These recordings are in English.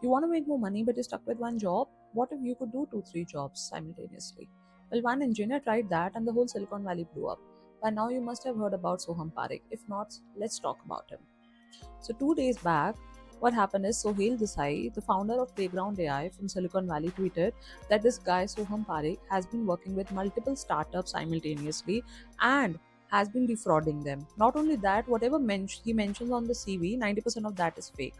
You want to make more money, but you're stuck with one job? What if you could do two, three jobs simultaneously? Well, one engineer tried that and the whole Silicon Valley blew up. By now, you must have heard about Soham Parekh. If not, let's talk about him. So, 2 days back, what happened is Sohail Desai, the founder of Playground AI from Silicon Valley, tweeted that this guy Soham Parekh has been working with multiple startups simultaneously and has been defrauding them. Not only that, whatever he mentions on the CV, 90% of that is fake.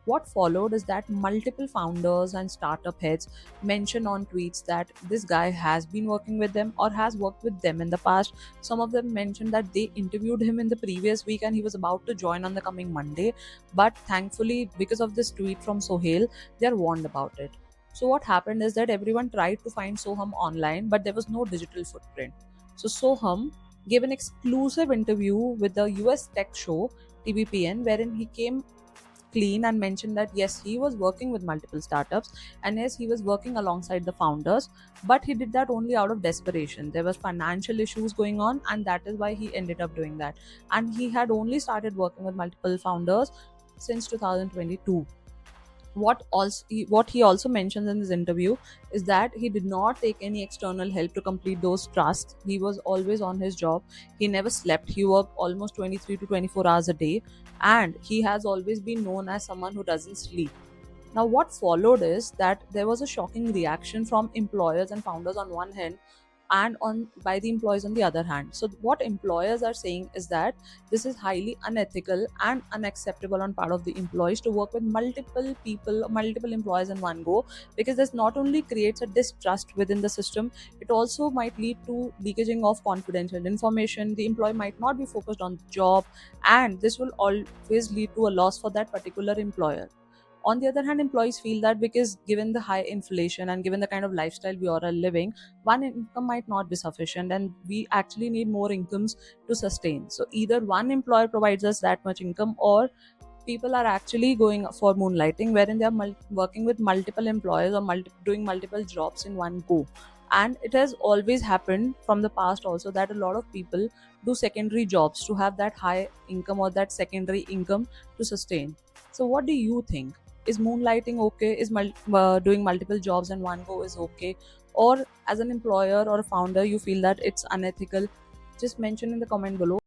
What followed is that multiple founders and startup heads mention on tweets that this guy has been working with them or has worked with them in the past. Some of them mentioned that they interviewed him in the previous week and he was about to join on the coming Monday. But thankfully, because of this tweet from Sohail, they are warned about it. So, what happened is that everyone tried to find Soham online, but there was no digital footprint. So, Soham gave an exclusive interview with the US tech show TVPN, wherein he came clean and mentioned that yes, he was working with multiple startups and yes, he was working alongside the founders, but he did that only out of desperation. There was financial issues going on and that is why he ended up doing that. And he had only started working with multiple founders since 2022. What he also mentions in this interview is that he did not take any external help to complete those tasks. He was always on his job. He never slept. He worked almost 23 to 24 hours a day, and he has always been known as someone who doesn't sleep. Now, what followed is that there was a shocking reaction from employers and founders on one hand, and on by the employees on the other hand. So, what employers are saying is that this is highly unethical and unacceptable on part of the employees to work with multiple people, multiple employees in one go, because this not only creates a distrust within the system, it also might lead to leakaging of confidential information. The employee might not be focused on the job, and this will always lead to a loss for that particular employer. On the other hand, employees feel that because given the high inflation and given the kind of lifestyle we all are living, one income might not be sufficient and we actually need more incomes to sustain. So either one employer provides us that much income, or people are actually going for moonlighting, wherein they are working with multiple employers or doing multiple jobs in one go. And it has always happened from the past also that a lot of people do secondary jobs to have that high income or that secondary income to sustain. So what do you think? Is moonlighting okay? Is doing multiple jobs in one go is okay? Or as an employer or a founder you feel that it's unethical? Just mention in the comment below.